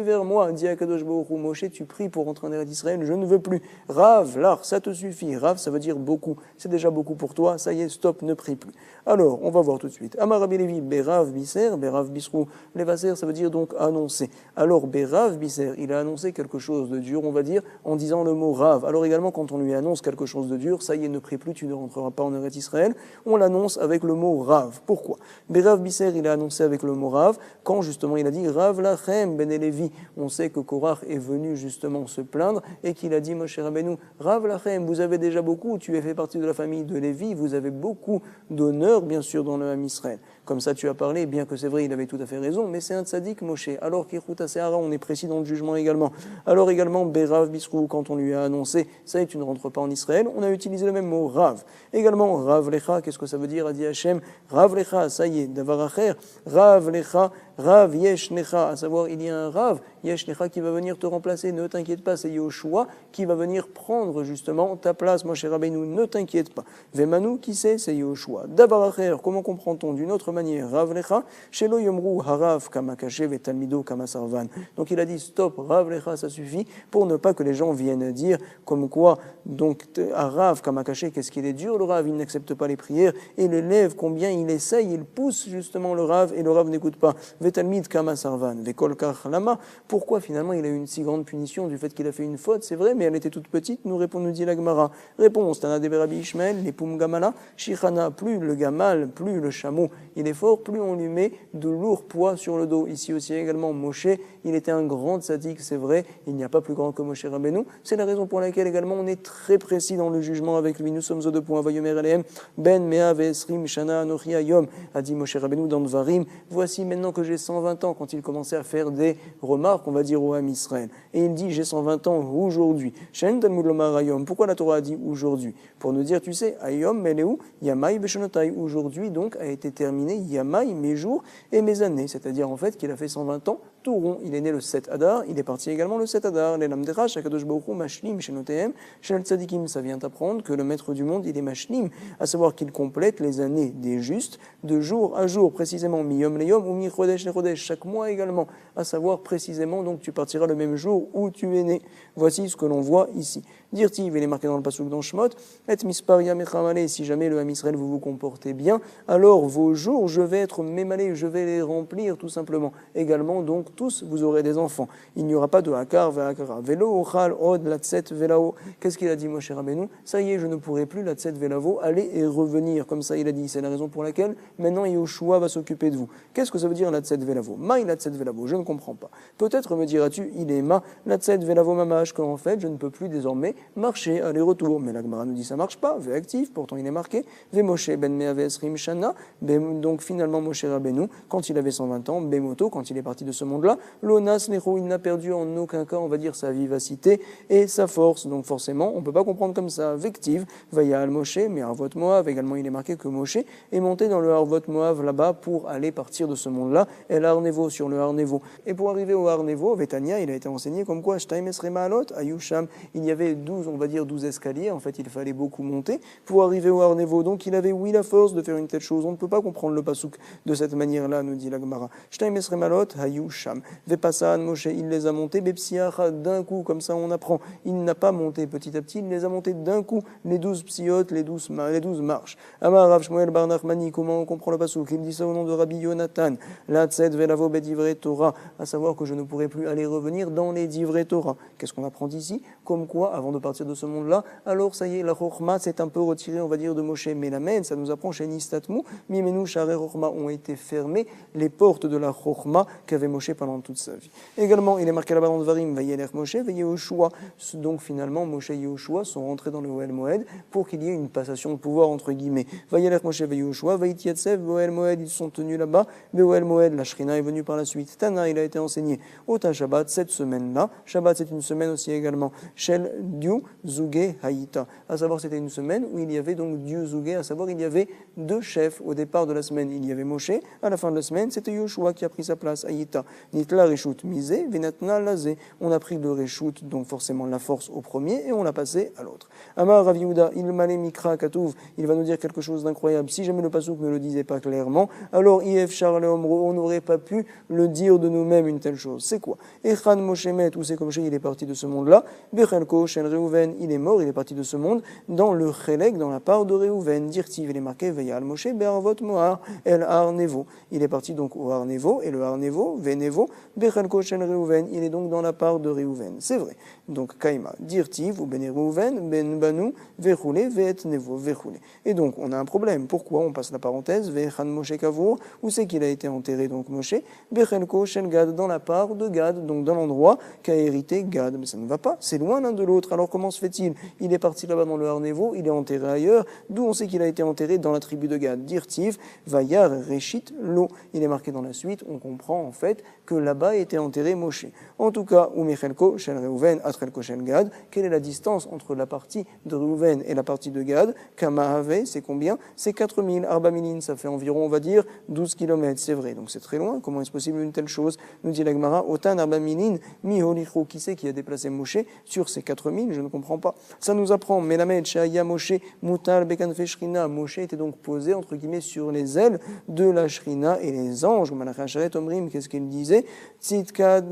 vers moi, dit Akadosh Baruch Hu, Moshe, tu pries pour rentrer en Eretz Israël, je ne veux plus, Rav Lach, ça te suffit, Rav, ça veut dire beaucoup, c'est déjà beaucoup pour toi, ça y est, stop, ne prie plus. Alors, on va voir tout de suite. Amar Rabbi Levi, Berav Biser, Berav Bisrou, Levaser, ça veut dire donc annoncer. Alors, Berav Biser, il a annoncé quelque chose de dur, on va dire, en disant le mot Rav. Alors également, quand on lui annonce quelque chose de dur, ça y est, ne prie plus, tu ne rentreras pas en Eretz Israël, on l'annonce avec le mot Rav. Pourquoi? Berav Biser, il a annoncé avec le mot Rav, quand justement il a dit Rav Lachem Ben Elevi. On sait que Korach est venu justement se plaindre et qu'il a dit Moshe Rabbeinu, Rav Lachem, vous avez déjà beaucoup, tu es fait partie de la famille de Lévi, vous avez beaucoup d'honneur, bien sûr, dans le Ham Israël. Comme ça, tu as parlé, bien que c'est vrai, il avait tout à fait raison, mais c'est un tzaddik Moshe. Alors qu'Ichouta Seara, on est précis dans le jugement également. Alors également, Berav Bisrou, quand on lui a annoncé, ça y est, tu ne rentres pas en Israël, on a utilisé le même mot, Rav. Également, Rav Lecha, qu'est-ce que ça veut dire, a dit Hachem, Rav Lecha, ça y est, Davar Acher, Rav Lecha, Rav Yeshnecha, à savoir il y a un Rav Yeshnecha qui va venir te remplacer, ne t'inquiète pas, c'est Yoshua qui va venir prendre justement ta place, Moshe Rabbeinu, ne t'inquiète pas. Vemanu, qui c'est? C'est Yoshua. Dabaracher, comment comprend-on d'une autre manière? Rav Lecha, Shelo Yomru Harav Kamakache Vetalmido Kamasarvan. Donc il a dit stop, Rav Lecha, ça suffit, pour ne pas que les gens viennent dire comme quoi, donc Harav Kamakache, qu'est-ce qu'il est dur le Rav, il n'accepte pas les prières, et l'élève, combien il essaye, il pousse justement le Rav, et le Rav n'écoute pas. Vetalmid Kamasarvan, Vekol Kachlama. Pourquoi finalement il a eu une si grande punition du fait qu'il a fait une faute? C'est vrai, mais elle était toute petite, nous dit la Gemara. Réponse, Tana de Rabbi Ishmael, les Poum Gamala, Shichana, plus le gamal, plus le chameau, il est fort, plus on lui met de lourds poids sur le dos. Ici aussi également, Moshe, il était un grand tzaddik, c'est vrai, il n'y a pas plus grand que Moshe Rabbeinu. C'est la raison pour laquelle également on est très précis dans le jugement avec lui. Nous sommes aux deux points. Vayomer Elehem, Ben Mea Ve'esrim Shana Anochi Hayom, a dit Moshe Rabbeinu dans Dvarim. Voici maintenant que j'ai 120 ans, quand il commençait à faire des remarques, on va dire au Ham Israël. Et il dit j'ai 120 ans aujourd'hui. Shen Talmud Lomar Hayom. Pourquoi la Torah a dit aujourd'hui? Pour nous dire, tu sais, Hayom Meleu Yamai Beshonotai. Aujourd'hui donc a été terminé Yamai, mes jours et mes années. C'est-à-dire en fait qu'il a fait 120 ans tout rond. Il est né le 7 Adar, il est parti également le 7 Adar. L'Elamdera, Shakadosh Baruch Hu, Mashlim, Shenotehem, Shel Tzadikim. Ça vient apprendre que le maître du monde, il est Mashlim, à savoir qu'il complète les années des justes de jour à jour, précisément, Miyom Leyom ou Mi Chodesh Le Chodesh, chaque mois également, à savoir précisément, donc tu partiras le même jour où tu es né. Voici ce que l'on voit ici. Dirtiv, il est marqué dans le pasuk dans Shemot, et misparia mechamale, si jamais le Ham Israël vous vous comportez bien, alors vos jours, je vais être mémalé, je vais les remplir tout simplement. Également, donc, tous, vous aurez des enfants. Il n'y aura pas de hakar ve'akara. Velo ochal od latset velao. Qu'est-ce qu'il a dit, Moshe Rabbeinu? Ça y est, je ne pourrai plus latset velavo aller et revenir. Comme ça, il a dit. C'est la raison pour laquelle maintenant Yoshua va s'occuper de vous. Qu'est-ce que ça veut dire latset velavo? Ma latset velavo, je ne comprends pas. Peut-être me diras-tu, il est ma latset velavo mamash, qu'en fait, je ne peux plus désormais marcher aller-retour. Mais la Gemara nous dit ça marche pas. Ve'actif, pourtant il est marqué. Ve'moshe ben mea ve'esrim shana. Donc finalement, Moshe Rabbeinu, quand il avait 120 ans, Bemoto, quand il est parti de ce monde-là, l'onas necho, il n'a perdu en aucun cas, on va dire, sa vivacité et sa force. Donc forcément, on ne peut pas comprendre comme ça. Vective, vaya al Moshe, mais Harvot Moav, également il est marqué que Moshe est monté dans le Harvot Moav là-bas pour aller partir de ce monde-là, et l'Arnevo, sur le Arnevo. Et pour arriver au Arnevo, Vétania, il a été enseigné comme quoi, Shtaim Esrema Alot, Ayusham, il y avait 12, on va dire 12 escaliers, en fait il fallait beaucoup monter pour arriver au Arnevo. Donc il avait, oui, la force de faire une telle chose. On ne peut pas comprendre le pasouk de cette manière-là, nous dit la Gemara. Shtaim Esrema Alot, Ayusham. Vepassan, Moshe, il les a montés, Bepsiach, d'un coup, comme ça on apprend. Il n'a pas monté petit à petit, il les a montés d'un coup, les 12 psiotes, les 12 marches. Amar Rav Shmuel Bar Nachmani, comment on comprend le pasouk? Il dit ça au nom de Rabbi Yonatan, la tzed velavo bedivre Torah, à savoir que je ne pourrai plus aller revenir dans les divrei Torah. Qu'est-ce qu'on apprend ici? Comme quoi, avant de partir de ce monde-là, alors ça y est, la Chochma s'est un peu retirée, on va dire, de Moshe. Mais la Mène, ça nous apprend chez Nistatmu, Mimenu Share Chochma, ont été fermées les portes de la Chochma qu'avait Moshe pendant toute sa vie. Également, il est marqué là-bas dans Dvarim, Vayelech Moshe, Vayehoshua. Donc finalement, Moshe et Yehoshua sont rentrés dans le Ohel Moed pour qu'il y ait une passation de pouvoir entre guillemets. Vayelech Moshe, Vayehoshua, Vayitiatsev, Ohel Moed, ils sont tenus là-bas. Mais Ohel Moed, la Shrina est venue par la suite. Tana, il a été enseigné. Ota Shabbat, cette semaine-là. Shabbat, c'est une semaine aussi également. Shel Diu Zuge Haïta. À savoir, c'était une semaine où il y avait donc Diu Zuge, à savoir, il y avait deux chefs au départ de la semaine. Il y avait Moshe. À la fin de la semaine, c'était Yehoshua qui a pris sa place. Haïta. Nitla Reshut Misé, Venatna Lazé. On a pris le Reshut, donc forcément la force au premier, et on l'a passé à l'autre. Amar Rav Yehuda, il malé mikra katouv, il va nous dire quelque chose d'incroyable. Si jamais le pasuk ne le disait pas clairement, alors IF Charles Omro, on n'aurait pas pu le dire de nous-mêmes une telle chose. C'est quoi? Echan Moshemet, où c'est comme il est parti de ce monde-là, Bechelko Shen Reuven, il est mort, il est parti de ce monde, dans le Chelek, dans la part de Reuven. Dirtiv, il est marqué, Veyal Moshe, Be'arvot Moar, El Arnevo. Il est parti donc au Arnevo, et le Arnevo, Venevo, Bechelko Shen Reuven, il est donc dans la part de Reuven. C'est vrai. Donc, Kaima, Dirtiv, ou Ben Reuven, Ben Banu, Vechoule, Ve'et Nevo, Vechoule. Et donc, on a un problème. Pourquoi? On passe la parenthèse, Ve'chan Moshe Kavour, où c'est qu'il a été enterré, donc Moshe, Bechelko Shen Gad, dans la part de Gad, donc dans l'endroit qu'a hérité Gad. Mais ça ne va pas, c'est loin l'un de l'autre. Alors, Alors comment se fait-il? Il est parti là-bas dans le Har Nevo, il est enterré ailleurs, d'où on sait qu'il a été enterré dans la tribu de Gad. Dirtiv, Vayar, Reshit, Lo. Il est marqué dans la suite, on comprend en fait que là-bas était enterré Moshe. En tout cas, ou Michelko, Shel Reuven, Atrelko Shel Gad, quelle est la distance entre la partie de Reuven et la partie de Gad? Kamahave, c'est combien? C'est 4000, Arba Milin, ça fait environ, on va dire, 12 km, c'est vrai, donc c'est très loin, comment est-ce possible une telle chose? Nous dit la Gemara, Otan Arba Milin, Mi Holicho, qui c'est qui a déplacé Moshe sur ces 4000? Je ne comprends pas. Ça nous apprend, Melamed, Shaya Moshe, Mutal, Bekan Feshrina, Moshe était donc posé, entre guillemets, sur les ailes de la Shrina et les anges. Malachasharet Omrim, qu'est-ce qu'il disait? Tzidkat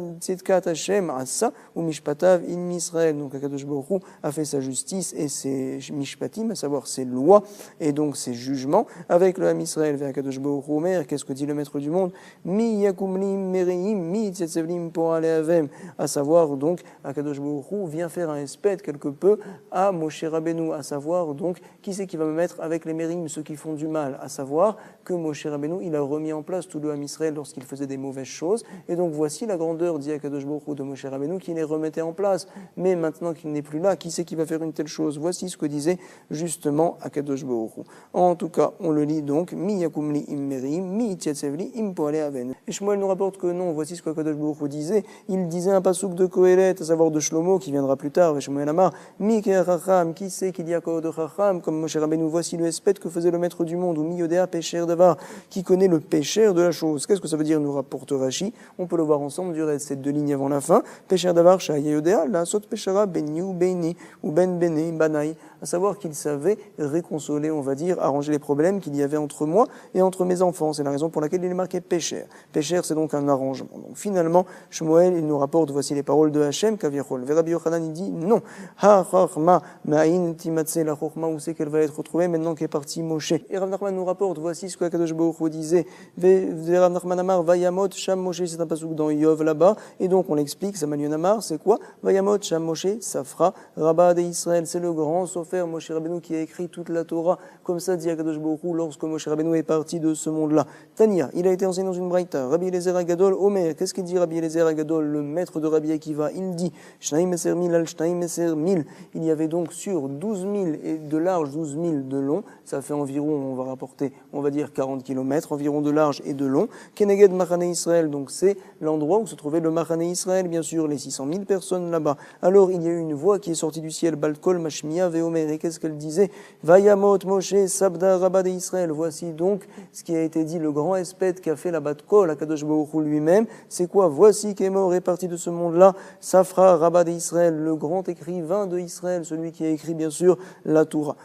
Hashem Asa ou Mishpatav in Israël. Donc Akadosh Baruch Hu a fait sa justice et ses Mishpatim, à savoir ses lois et donc ses jugements avec le Ham Israël. Vers Akadosh Baruch Hu Omer, qu'est-ce que dit le maître du monde? Mi Yakumlim Mereim, Mi Tzetzevlim pour aller avem. À savoir donc Akadosh Baruch Hu vient faire un espèce quelque peu à Moshe Rabbeinu, à savoir donc qui c'est qui va me mettre avec les Mérim, ceux qui font du mal, à savoir que Moshe Rabbeinu il a remis en place tout le Ham Israël lorsqu'il faisait des mauvaises choses et donc voici la grandeur dit Akadosh Baruch Hu de Moshe Rabbeinu qui les remettait en place. Mais maintenant qu'il n'est plus là, qui c'est qui va faire une telle chose? Voici ce que disait justement Akadosh Baruch Hu. En tout cas, on le lit donc Mi Yakumli im Merim, Mi Tzetzevli im Poale Aven. Et Shmuel nous rapporte que non, voici ce qu'Akadosh Baruch Hu disait. Il disait un pasouk de Kohelet, à savoir de Shlomo, qui viendra plus tard, Shmuel Amar, Mi Keachacham, qui c'est qu'il y a de Chacham, comme Moshe Rabbeinu, voici le espet que faisait le maître du monde, ou Mi Yodea Pécher Davar, qui connaît le pécher de la chose. Qu'est-ce que ça veut dire, nous rapporte Rashi? On peut le voir ensemble du reste, c'est deux lignes avant la fin. Pécher Davar, Shaya Yodea, la Sot Peshara, Ben Yu, Beini, ou Ben Bene, Banai, à savoir qu'il savait réconsoler, on va dire, arranger les problèmes qu'il y avait entre moi et entre mes enfants. C'est la raison pour laquelle il est marqué pécher. Pécher, c'est donc un arrangement. Donc finalement, Shmuel, il nous rapporte, voici les paroles de Hachem, Kaviachol. Rabbi Yochanan, il dit non. Ha chachma ma'in timatse la chachma, où c'est qu'elle va être retrouvée maintenant qu'est parti Moshe. Et Rav Nachman nous rapporte, voici ce que Akadosh Baruch Hu disait. Rav Nachman Amar, Vayamot Sham Moshe, c'est un pasuk dans Yov là-bas. Et donc on l'explique, Samalion Amar, c'est quoi? Vayamot Sham Moshe, Safra, Rabba de Israël, c'est le grand Sofer Moshe Rabbeinu qui a écrit toute la Torah. Comme ça dit Akadosh Baruch Hu lorsque Moshe Rabbeinu est parti de ce monde-là. Tania, il a été enseigné dans une braïta. Rabbi Eliezer Agadol, Omer, qu'est-ce qu'il dit Rabbi Eliezer Agadol, le maître de Rabbi Akiva? Il dit, Shnaim Eser Mil al Shnaim Eser Mil. Il y avait donc sur 12 000 et de large, 12 000 de long. Ça fait environ, on va rapporter, on va dire 40 km, environ de large et de long. Keneged Machane Israël, donc c'est l'endroit où se trouvait le Machane Israël, bien sûr, les 600 000 personnes là-bas. Alors il y a eu une voix qui est sortie du ciel, Balkol Mashmia Veomer, et qu'est-ce qu'elle disait? Vayamot Moshe Sabda Rabba de Israël. Voici donc ce qui a été dit, le grand espèce qu'a fait la Batkol, Akadosh Baruch Hu lui-même. C'est quoi? Voici qui est mort et parti de ce monde-là, Safra Rabba de Israël, le grand écrivain de Israël, celui qui a écrit bien sûr la Torah.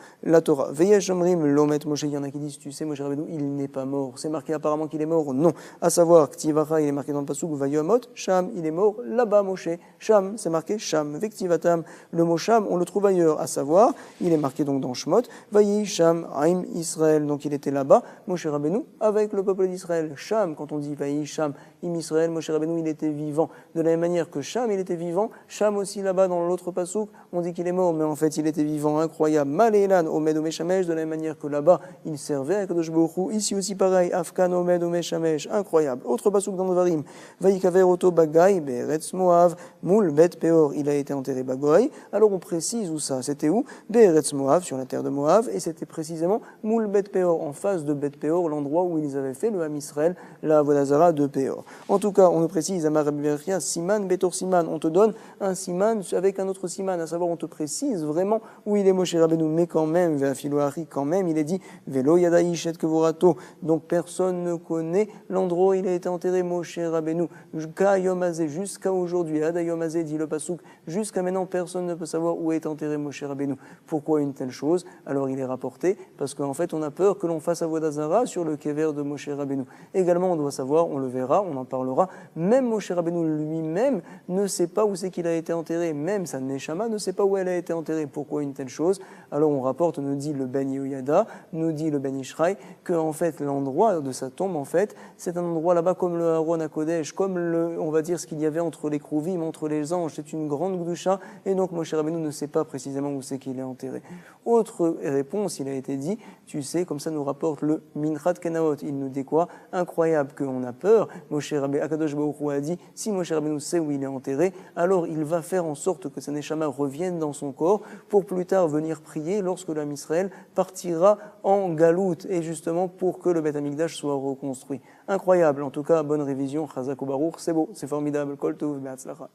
Veyesh Omrim Lomet Moshe, il y en a qui disent, tu sais, Moshe Rabbeinu, il n'est pas mort. C'est marqué apparemment qu'il est mort? Non. À savoir, Ktivacha, il est marqué dans le pasuk, Vayamot, Sham, il est mort là-bas, Moshe. Sham, c'est marqué Sham. Vektivatam, le mot Sham, on le trouve ailleurs. À savoir, il est marqué donc dans Shmot, Vayi Sham, Haim Israël. Donc il était là-bas, Moshe Rabbeinu, avec le peuple d'Israël. Sham, quand on dit Vayi Sham, Im Israël, Moshe Rabbeinu, il était vivant. De la même manière que Sham, il était vivant, Sham aussi là-bas dans l'autre pasuk, on dit qu'il est mort, mais en fait il était vivant, incroyable. Malélan, Omed Omeshamesh, de la même manière que là-bas, il servait à Kadosh Baruch Hu. Ici aussi pareil, Afkan Omed Omeshamesh, incroyable. Autre pasuk dans Devarim, Vayikaver Oto Bagay, Beretz Moav, Moul Bet Peor, il a été enterré Bagoy. Alors on précise où ça, c'était où? Beretz Moav, sur la terre de Moav, et c'était précisément Moul Bet Peor, en face de Bet Peor, l'endroit où ils avaient fait le Ham Israël, la Avodazara de Peor. En tout cas, on nous précise, Amar Rabbi Berchia, Siman Betor Siman, on te donne un Siman avec un autre Siman, à savoir on te précise vraiment où il est Moshe Rabbeinu, mais quand même, Ve'afiloari, quand même, il est dit Velo Yadaï Shet Kevorato, donc personne ne connaît l'endroit où il a été enterré Moshe Rabbeinu, jusqu'à Yomazé, jusqu'à aujourd'hui, Ada Yomazé, dit le Pasuk, jusqu'à maintenant personne ne peut savoir où est enterré Moshe Rabbeinu. Pourquoi une telle chose? Alors il est rapporté, parce qu'en fait on a peur que l'on fasse Avodah Zara sur le kever de Moshe Rabbeinu. Également on doit savoir, on le verra, on en parlera, même Moshe Rabbeinu lui-même ne sait pas où c'est qu'il a été enterré, même sa Neshama ne sait pas où elle a été enterrée. Pourquoi une telle chose? Alors on rapporte, nous dit le Ben Yehoyada, nous dit le Ben Ishraï, que en fait l'endroit de sa tombe, en fait, c'est un endroit là-bas comme le Haron à Kodesh, comme on va dire ce qu'il y avait entre les Krouvim, entre les anges, c'est une grande Gdusha, et donc Moshe Rabbeinu ne sait pas précisément où c'est qu'il est enterré. Autre réponse, il a été dit, tu sais, comme ça nous rapporte le Minchat Kenaot, il nous dit quoi? Incroyable qu'on a peur. Moshe Rabbeinu, Akadosh Baruch Hu a dit, si Moshe Rabbeinu sait où il est enterré, alors il va faire en sorte que sa Neshama Neshama revienne dans son corps pour plus tard venir prier lorsque l'âme Israël partira en galoute et justement pour que le Beth Amikdash soit reconstruit. Incroyable, en tout cas, bonne révision, Chazak ou Baruch, c'est beau, c'est formidable, Kol Tov, Be'atzlacha.